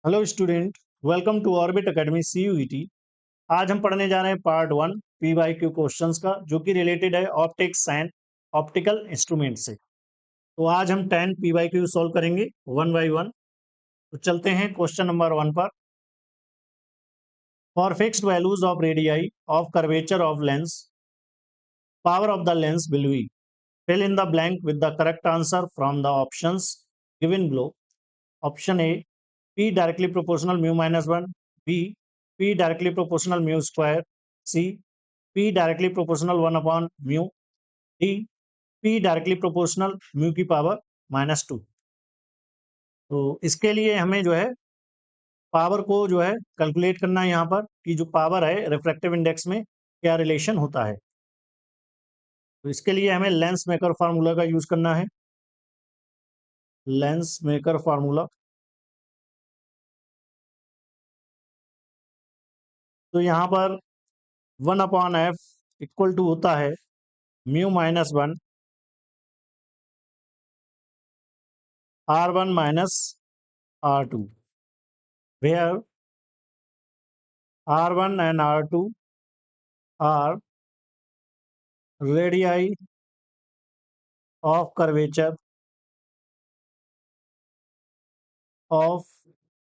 Hello student, welcome to orbit academy CUET। आज हम पढ़ने जा रहे हैं पार्ट 1 PYQ क्वेश्चंस का, जो कि रिलेटेड है ऑप्टिक्स एंड ऑप्टिकल इंस्ट्रूमेंट से। तो आज हम 10 PYQ सॉल्व करेंगे वन बाय वन। तो चलते हैं क्वेश्चन नंबर 1 पर। For fixed values of radii of curvature of lens, power of the lens will be, fill in the blank with the correct answer from the options given below. Option A, P directly proportional mu minus 1. B, P directly proportional mu square. C, P directly proportional 1 upon mu. D, P directly proportional mu की power -2। तो इसके लिए हमें जो है power को जो है कैलकुलेट करना है यहाँ पर, कि जो पावर है रिफ्रैक्टिव इंडेक्स में क्या रिलेशन होता है। तो इसके लिए हमें लेंस मेकर फार्मूला का यूज करना है। लेंस मेकर फार्मूला, तो यहाँ पर 1/f इक्वल टू होता है mu minus 1 R1 minus R2, where R1 and R2 are radii of curvature of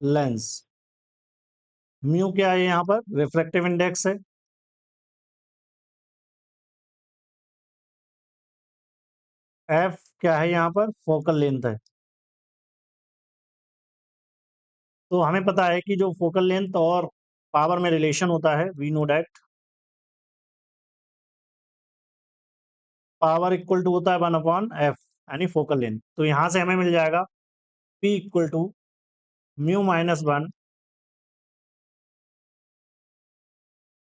lens। Mu क्या है यहाँ पर? रिफ्रैक्टिव इंडेक्स है। एफ क्या है यहाँ पर? फोकल लेंथ है। तो हमें पता है कि जो फोकल लेंथ और पावर में रिलेशन होता है, we know that power equal to होता है 1/f, यानी फोकल लेंथ। तो यहाँ से हमें मिल जाएगा P equal to mu minus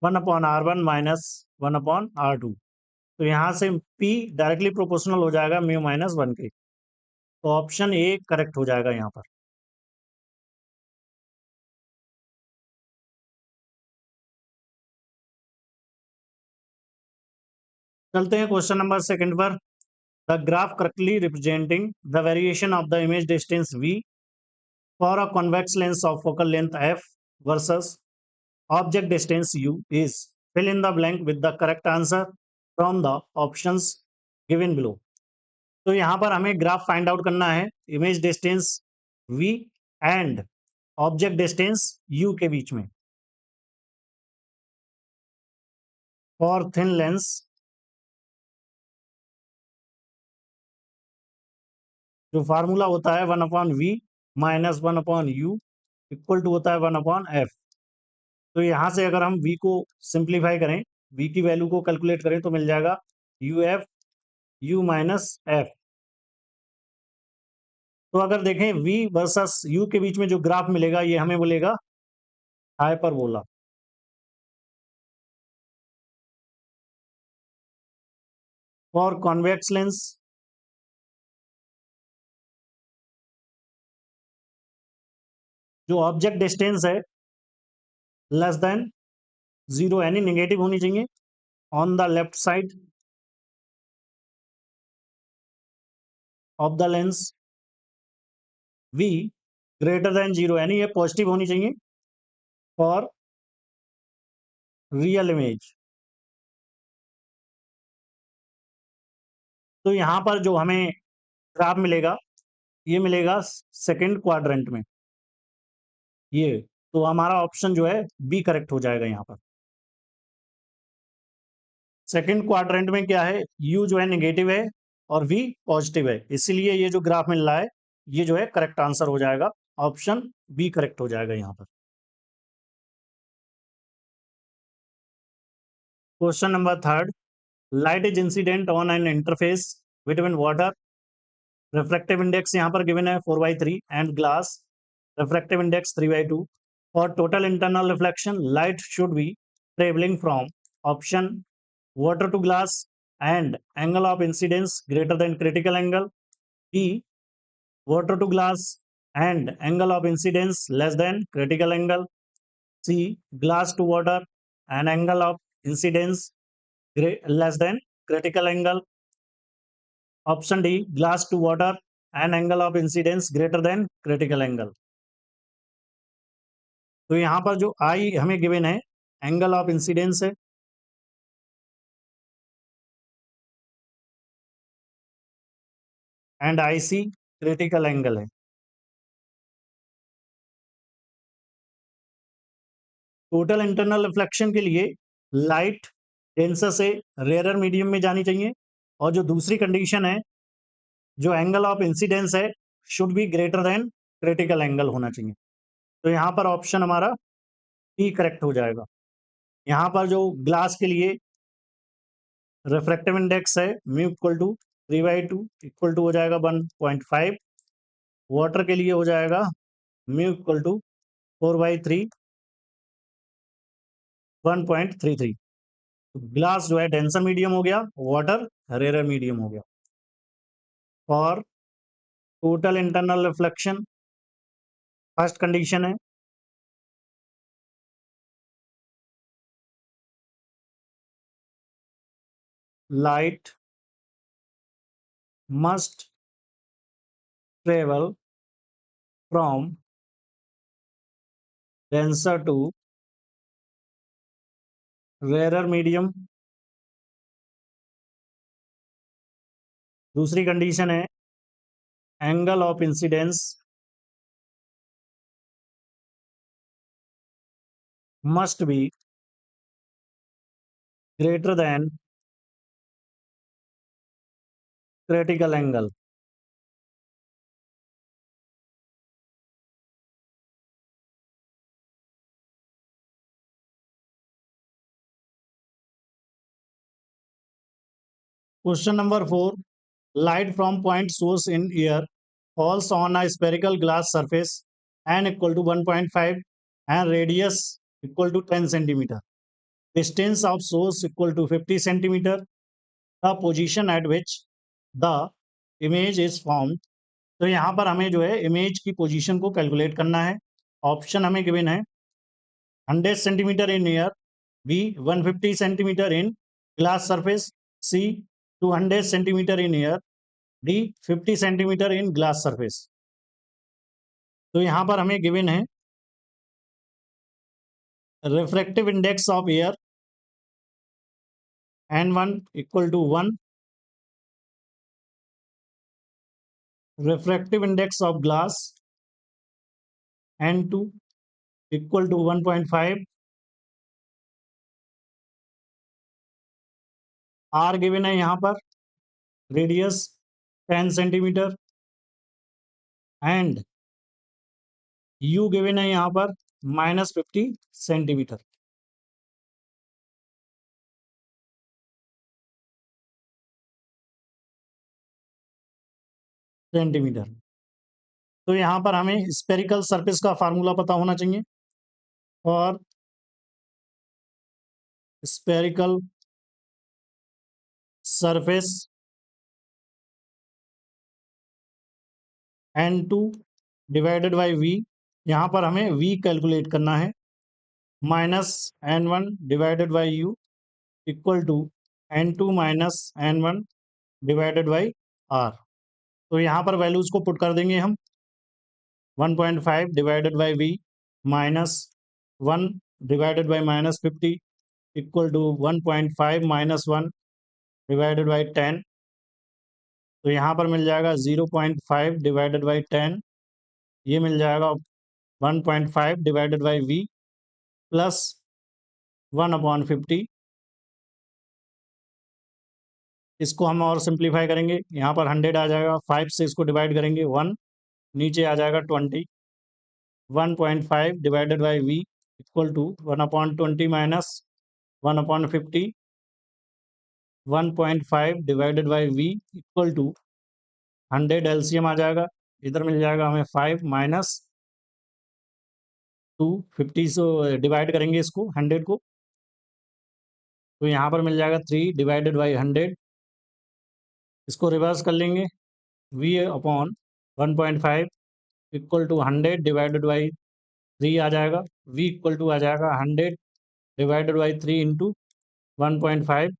1/R1 minus 1/R2। तो यहाँ से P डायरेक्टली प्रोपोर्शनल हो जाएगा म्यू माइनस 1 के। तो ऑप्शन ए करेक्ट हो जाएगा यहाँ पर। चलते हैं क्वेश्चन नंबर 2 पर। The graph correctly representing the variation of the image distance V for a convex lens of focal length F versus object distance U is, fill in the blank with the correct answer from the options given below. तो यहाँ पर हमें graph find out करना है image distance V and object distance U के बीच में। For thin lens, जो फार्मूला होता है 1/V minus 1/U equal to होता है 1/f। तो यहाँ से अगर हम V को सिंप्लीफाई करें, V की वैल्यू को कैलकुलेट करें, तो मिल जाएगा UF U माइनस F। तो अगर देखें V वर्सेस U के बीच में जो ग्राफ मिलेगा, ये हमें मिलेगा हाइपरबोला। फॉर कॉन्वेक्स लेंस, जो ऑब्जेक्ट डिस्टेंस है लेस देन 0, यानी नेगेटिव होनी चाहिए on the left side of the lens. V greater than 0, यानी ये पॉजिटिव होनी चाहिए फॉर रियल इमेज। तो यहाँ पर जो हमें ग्राफ मिलेगा, ये मिलेगा सेकंड क्वाड्रेंट में ये। तो हमारा ऑप्शन जो है बी करेक्ट हो जाएगा यहाँ पर। सेकंड क्वाड्रेंट में क्या है? यू जो है नेगेटिव है और वी पॉजिटिव है, इसीलिए ये जो ग्राफ मिल रहा है, ये जो है करेक्ट आंसर हो जाएगा। ऑप्शन बी करेक्ट हो जाएगा यहाँ पर। Question number 3, light is incident on an interface between water, refractive index यहाँ पर गिवन है 4/3 and glass, refractive index 3/2। For total internal reflection light should be travelling from option water to glass and angle of incidence greater than critical angle. B, water to glass and angle of incidence less than critical angle. C, glass to water and angle of incidence less than critical angle. Option D, glass to water and angle of incidence greater than critical angle. तो यहाँ पर जो आई हमें given है angle of incidence है, and i c critical angle है। Total internal reflection के लिए लाइट डेंसर से रेयरर मीडियम में जानी चाहिए, और जो दूसरी कंडीशन है, जो एंगल ऑफ इंसिडेंस है, should be greater than critical angle होना चाहिए। तो यहाँ पर ऑप्शन हमारा ई करेक्ट हो जाएगा। यहाँ पर जो ग्लास के लिए रिफ्रैक्टिव इंडेक्स है mu equal to 3/2 equal to हो जाएगा 1.5। वाटर के लिए हो जाएगा म्यू इक्वल टू 4/3 1.33। ग्लास जो है डेंसर मीडियम हो गया, वाटर रेयर मीडियम हो गया। और total internal reflection first condition है light must travel from denser to rare medium. दूसरी कंडीशन है angle of incidence must be greater than critical angle. Question number 4, light from point source in air falls on a spherical glass surface n equal to 1.5 and radius equal to 10 centimeter. Distance of source equal to 50 centimeter. The position at which the image is formed. तो यहाँ पर हमें जो है image की position को calculate करना है। ऑप्शन हमें गिवन है 100 centimetre in air, B 150 centimetre in glass surface, C 200 centimetre in air, D 50 centimetre in glass surface. तो यहाँ पर हमें गिवन है refractive index of air n1 equal to 1, refractive index of glass n2 equal to 1.5, R given है यहाँ पर radius 10 centimetre and u given है यहाँ पर -50 सेंटीमीटर। तो यहाँ पर हमें स्पेरिकल सरफेस का फार्मूला पता होना चाहिए, और spherical surface n2 divided by v, यहाँ पर हमें v कैलकुलेट करना है, -n1 divided by u equal to n2 -n1 divided by r। तो यहाँ पर वैल्यूज को पुट कर देंगे हम, 1.5 divided by v minus 1 divided by -50 equal to 1.5 -1 divided by 10। तो यहाँ पर मिल जाएगा 0.5 डिवाइडेड बाई 10, ये मिल जाएगा 1.5 डिवाइडेड बाई v प्लस 1/50। इसको हम और सिंप्लीफाई करेंगे, यहाँ पर 100 आ जाएगा, 5 से इसको डिवाइड करेंगे 1, नीचे आ जाएगा 20। 1.5 divided by v equal to 1/20 minus 1/50, 1.5 divided by v equal to 100 LCM आ जाएगा, इधर मिल जाएगा हमें 5 माइनस 2, 50 से डिवाइड करेंगे इसको 100 को, तो यहाँ पर मिल जाएगा 3 डिवाइडेड बाई 100। इसको रिवर्स कर लेंगे, v upon 1.5 equal to 100 divided by 3 आ जाएगा, v इक्वल टू आ जाएगा 100 डिवाइडेड बाई 3 इंटू 1.5,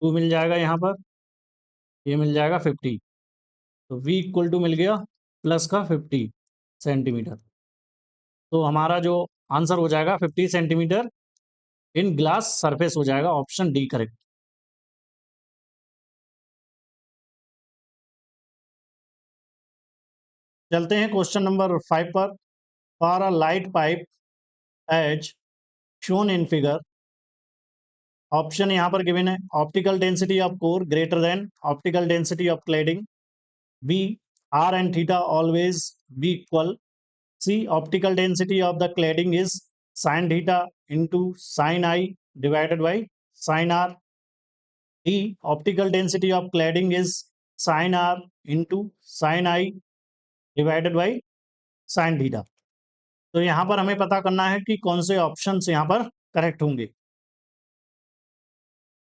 2 मिल जाएगा यहाँ पर, ये मिल जाएगा 50। तो v इक्वल टू मिल गया प्लस का 50 सेंटीमीटर। तो हमारा जो आंसर हो जाएगा 50 सेंटीमीटर इन ग्लास सरफेस हो जाएगा, ऑप्शन डी करेक्ट। चलते हैं क्वेश्चन नंबर 5 पर। For a light pipe as shown in figure, option यहाँ पर गिवन है। Optical density of core greater than optical density of cladding, B r and theta always be equal, C optical density of the cladding is sine theta into sine i divided by sine r, D optical density of cladding is sine r into sine i divided by sine theta. तो यहाँ पर हमें पता करना है कि कौन से ऑप्शन यहाँ पर करेक्ट होंगे।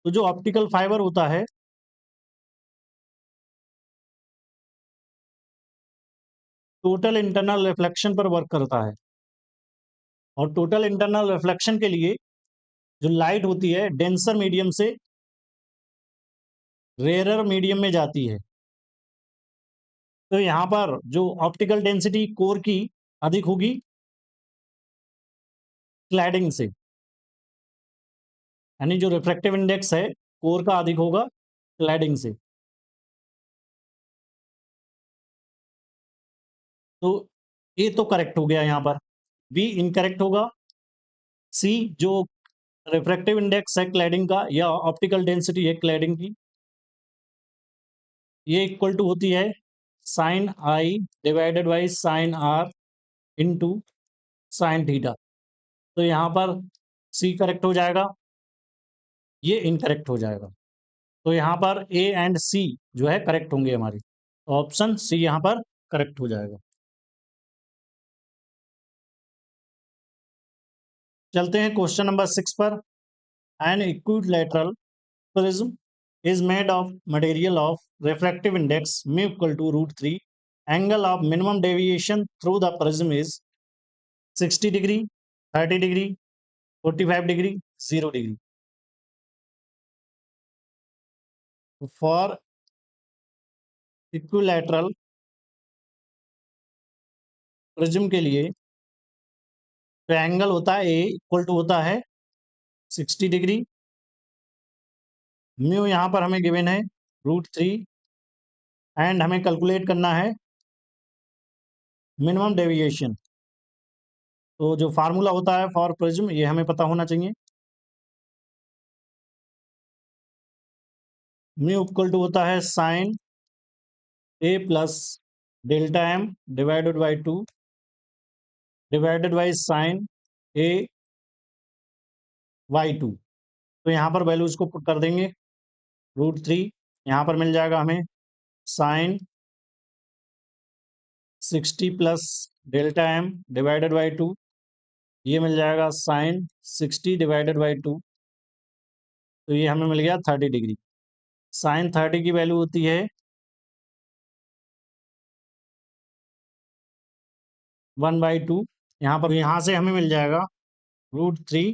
तो जो ऑप्टिकल फाइबर होता है टोटल इंटरनल रिफ्लेक्शन पर वर्क करता है, और टोटल इंटरनल रिफ्लेक्शन के लिए जो लाइट होती है डेंसर मीडियम से रेयरर मीडियम में जाती है। तो यहाँ पर जो ऑप्टिकल डेंसिटी कोर की अधिक होगी क्लैडिंग से, यानी जो रिफ्रैक्टिव इंडेक्स है कोर का अधिक होगा क्लैडिंग से। तो ए तो करेक्ट हो गया, यहाँ पर बी इनकरेक्ट होगा। सी जो रिफ्रैक्टिव इंडेक्स है क्लैडिंग का या ऑप्टिकल डेंसिटी है क्लैडिंग की, ये इक्वल टू होती है sine i divided by sine r into sine theta. तो यहाँ पर सी करेक्ट हो जाएगा, ये इनकरेक्ट हो जाएगा। तो यहाँ पर ए एंड सी जो है करेक्ट होंगे हमारी, ऑप्शन सी यहाँ पर करेक्ट हो जाएगा। चलते हैं क्वेश्चन नंबर 6 पर। An equilateral prism is made of material of refractive index mu equal to root 3. Angle of minimum deviation through the prism is 60 degree, 30 degree, 45 degree, 0 degree. For equilateral prism के लिए तो angle होता है ए equal to होता है 60 degree, mu यहाँ पर हमें गिवन है √3, एंड हमें कैलकुलेट करना है मिनिमम डेविएशन। तो जो फार्मूला होता है फॉर प्रिज्म ये हमें पता होना चाहिए। म्यू इक्वल टू होता है sine A plus delta m divided by 2 divided by sine A by 2। तो यहाँ पर वैल्यूज को पुट कर देंगे। √3 यहाँ पर मिल जाएगा हमें sine 60 plus delta m divided by 2, ये मिल जाएगा साइन 60 डिवाइडेड बाई 2, तो ये हमें मिल गया 30 डिग्री। साइन 30 की वैल्यू होती है 1/2। यहाँ पर यहाँ से हमें मिल जाएगा √3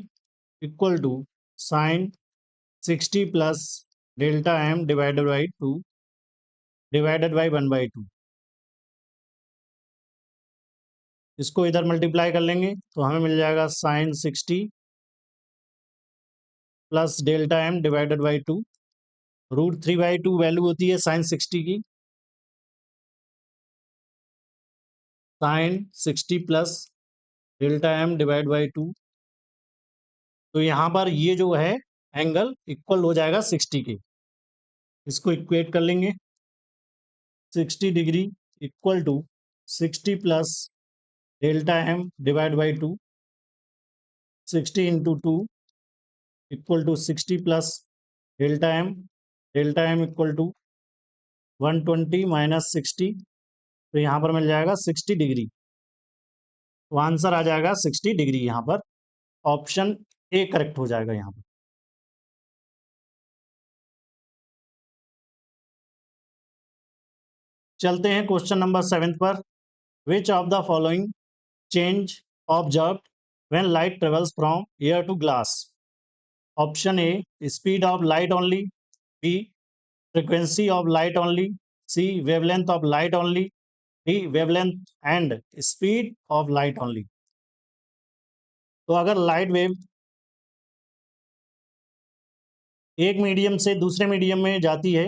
equal to sine 60 plus delta m divided by 2 divided by 1/2। इसको इधर मल्टीप्लाई कर लेंगे तो हमें मिल जाएगा sine 60 plus delta m divided by 2। √3/2 value होती है साइन 60 की, sine 60 plus delta m divide by 2। तो यहाँ पर ये जो है एंगल इक्वल हो जाएगा 60 के। इसको इक्वेट कर लेंगे, 60 degree equal to 60 plus delta m divide by 2, 60 into 2 equal to 60 plus delta m equal to 120 minus 60। तो यहाँ पर मिल जाएगा 60 डिग्री। तो आंसर आ जाएगा 60 डिग्री। यहाँ पर ऑप्शन ए करेक्ट हो जाएगा यहाँ पर। चलते हैं क्वेश्चन नंबर 7 पर। Which of the following change observe when light travels from air to glass? Option A speed of light only, B frequency of light only, C wavelength of light only, D wavelength and speed of light only. तो अगर light wave एक medium से दूसरे medium में जाती है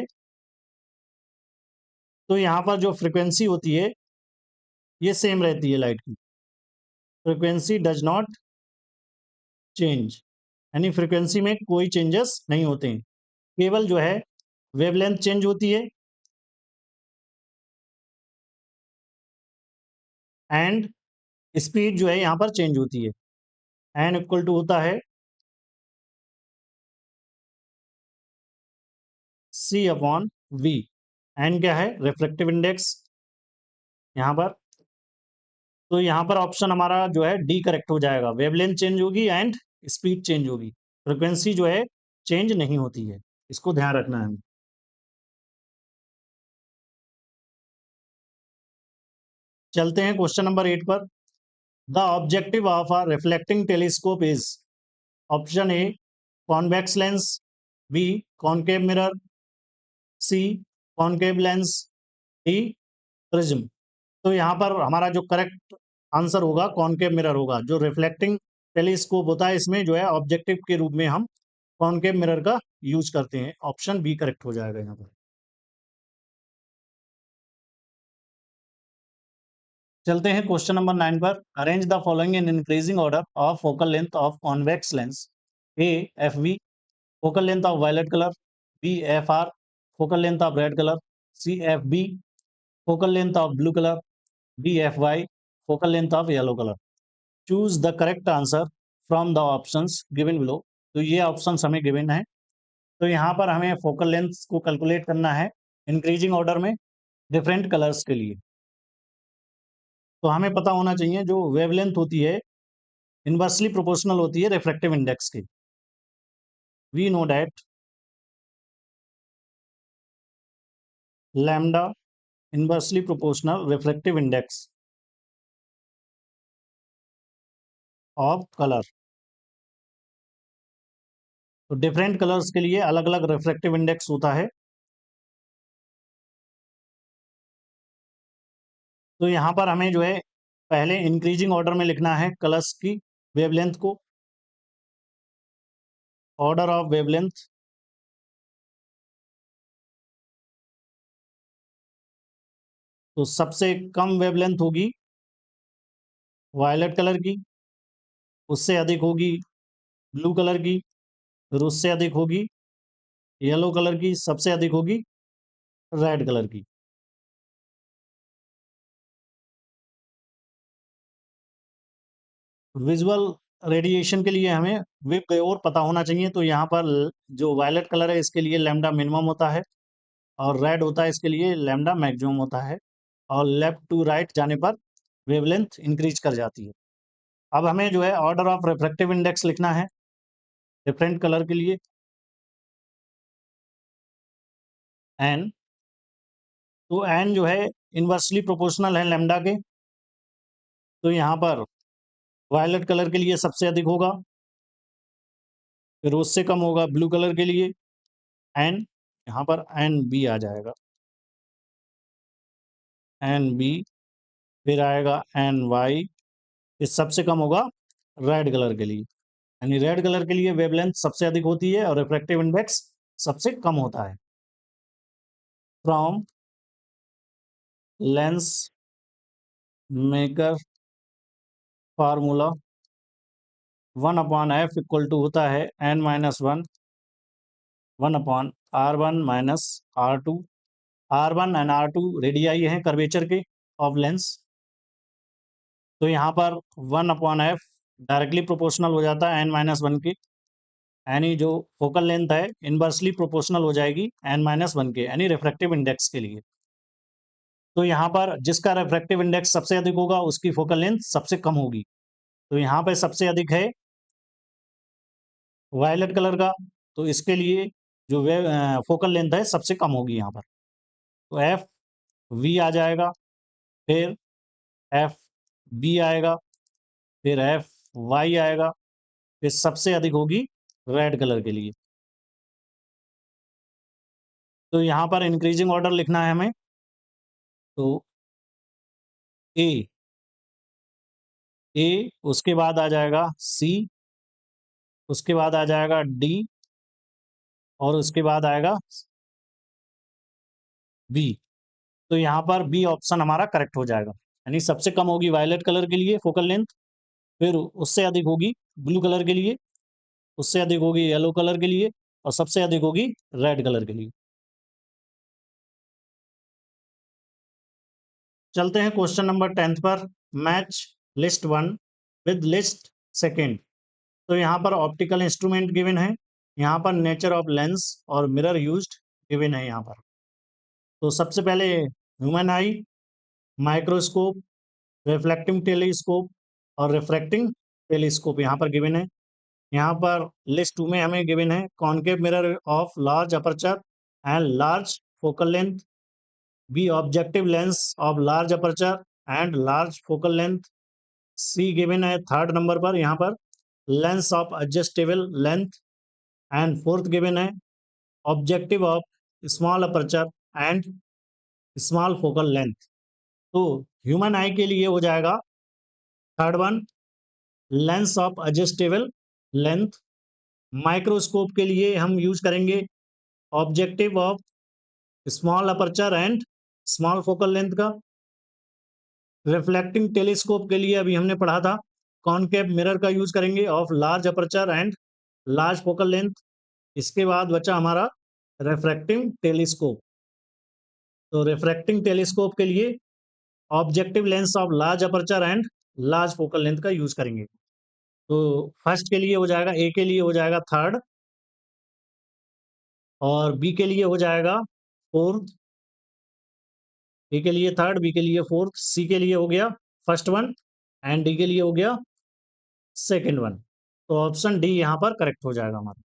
तो यहाँ पर जो फ्रिक्वेंसी होती है ये सेम रहती है लाइट की। फ्रिक्वेंसी डज नॉट चेंज, यानी फ्रिक्वेंसी में कोई चेंजेस नहीं होते हैं, केवल जो है वेवलेंथ चेंज होती है एंड स्पीड जो है यहाँ पर चेंज होती है। एन इक्वल टू होता है सी अपॉन वी। एन क्या है? रिफ्लेक्टिव इंडेक्स यहाँ पर। तो यहाँ पर ऑप्शन हमारा जो है डी करेक्ट हो जाएगा, वेवलेंथ चेंज होगी एंड स्पीड चेंज होगी, फ्रिक्वेंसी जो है चेंज नहीं होती है, इसको ध्यान रखना है हमें। चलते हैं क्वेश्चन नंबर 8 पर। The objective of a reflecting telescope is, option A convex lens, B concave mirror, C concave lens, D prism. तो यहाँ पर हमारा जो करेक्ट आंसर होगा कॉनकेव मिरर होगा। जो रिफ्लेक्टिंग टेलीस्कोप होता है इसमें जो है ऑब्जेक्टिव के रूप में हम कॉनकेव मिरर का यूज करते हैं। ऑप्शन बी करेक्ट हो जाएगा यहाँ पर। चलते हैं क्वेश्चन नंबर 9 पर। Arrange the following in increasing order of focal length of convex lens. A F V, focal length of violet colour, B F R, focal length of red colour, C F B, focal length of blue colour, D F Y, focal length of yellow colour. Choose the correct answer from the options given below. तो ये options हमें given है। तो यहाँ पर हमें focal length को calculate करना है इंक्रीजिंग ऑर्डर में डिफरेंट कलर्स के लिए। तो हमें पता होना चाहिए जो वेवलेंथ होती है इनवर्सली प्रोपोर्शनल होती है रिफ्रैक्टिव इंडेक्स की। We know that lambda inversely proportional refractive index of colour. तो डिफरेंट कलर्स के लिए अलग अलग रिफ्रैक्टिव इंडेक्स होता है। तो यहाँ पर हमें जो है पहले इंक्रीजिंग ऑर्डर में लिखना है कलर्स की वेवलेंथ को। ऑर्डर ऑफ वेवलेंथ, तो सबसे कम वेवलेंथ होगी वायलेट कलर की, उससे अधिक होगी ब्लू कलर की, फिर उससे अधिक होगी येलो कलर की, सबसे अधिक होगी रेड कलर की। विजुअल रेडिएशन के लिए हमें विप और पता होना चाहिए। तो यहाँ पर जो वायलेट कलर है इसके लिए लैम्डा मिनिमम होता है और रेड होता है इसके लिए लैम्डा मैक्सिमम होता है, और लेफ्ट टू राइट जाने पर वेवलेंथ इंक्रीज कर जाती है। अब हमें जो है ऑर्डर ऑफ रिफ्रैक्टिव इंडेक्स लिखना है डिफरेंट कलर के लिए। एन, तो एन जो है इनवर्सली प्रोपोर्शनल है लैम्डा के। तो यहाँ पर वायलेट कलर के लिए सबसे अधिक होगा, फिर उससे कम होगा ब्लू कलर के लिए एन, यहाँ पर एन बी आ जाएगा, एन बी, फिर आएगा एन वाई, फिर सबसे कम होगा रेड कलर के लिए। यानी रेड कलर के लिए वेवलेंथ सबसे अधिक होती है और रिफ्रैक्टिव इंडेक्स सबसे कम होता है। From lens maker formula 1/f equal to होता है n-1 1/r1 - r2। r1 and r2 radii हैं कर्वेचर के ऑफ लेंस। तो यहाँ पर 1/f डायरेक्टली प्रोपोर्शनल हो जाता है n-1 के, यानी जो फोकल लेंथ है इनवर्सली प्रोपोर्शनल हो जाएगी n-1 के, यानी रिफ्रैक्टिव इंडेक्स के लिए। तो यहाँ पर जिसका रिफ्रैक्टिव इंडेक्स सबसे अधिक होगा उसकी फोकल लेंथ सबसे कम होगी। तो यहाँ पे सबसे अधिक है वायलेट कलर का, तो इसके लिए जो वे फोकल लेंथ है सबसे कम होगी यहाँ पर। तो एफ वी आ जाएगा, फिर एफ बी आएगा, फिर एफ वाई आएगा, फिर सबसे अधिक होगी रेड कलर के लिए। तो यहाँ पर इंक्रीजिंग ऑर्डर लिखना है हमें। तो ए ए, उसके बाद आ जाएगा सी, उसके बाद आ जाएगा डी, और उसके बाद आएगा बी। तो यहाँ पर बी ऑप्शन हमारा करेक्ट हो जाएगा, यानी सबसे कम होगी वायलेट कलर के लिए फोकल लेंथ, फिर उससे अधिक होगी ब्लू कलर के लिए, उससे अधिक होगी येलो कलर के लिए, और सबसे अधिक होगी रेड कलर के लिए। चलते हैं क्वेश्चन नंबर 10 पर। Match list 1 with list second. तो यहाँ पर ऑप्टिकल इंस्ट्रूमेंट गिवन है, यहाँ पर नेचर ऑफ लेंस और मिरर यूज्ड गिवन है यहाँ पर। तो सबसे पहले ह्यूमन आई, माइक्रोस्कोप, रिफ्लेक्टिंग टेलीस्कोप और रिफ्रैक्टिंग टेलीस्कोप यहाँ पर गिवन है। यहाँ पर लिस्ट 2 में हमें गिवन है concave mirror of large aperture and large focal length, B objective lens of large aperture and large focal length, C given है थर्ड नंबर पर यहाँ पर lens of adjustable length, and fourth given है objective of small aperture and small focal length. तो human eye के लिए हो जाएगा third one lens of adjustable length, microscope के लिए हम यूज करेंगे objective of small aperture and small focal length का, रिफ्लेक्टिंग टेलीस्कोप के लिए अभी हमने पढ़ा था कॉनकेव मिरर का यूज करेंगे of large aperture and large focal length. इसके बाद बचा हमारा रिफ्रैक्टिंग टेलीस्कोप। तो रिफ्रैक्टिंग टेलीस्कोप के लिए objective lens of large aperture and large focal length का यूज करेंगे। तो फर्स्ट के लिए हो जाएगा, ए के लिए हो जाएगा थर्ड, और बी के लिए हो जाएगा फोर्थ, ए के लिए थर्ड, बी के लिए फोर्थ, सी के लिए हो गया फर्स्ट वन, एंड डी के लिए हो गया सेकंड वन। तो ऑप्शन डी यहाँ पर करेक्ट हो जाएगा हमारा।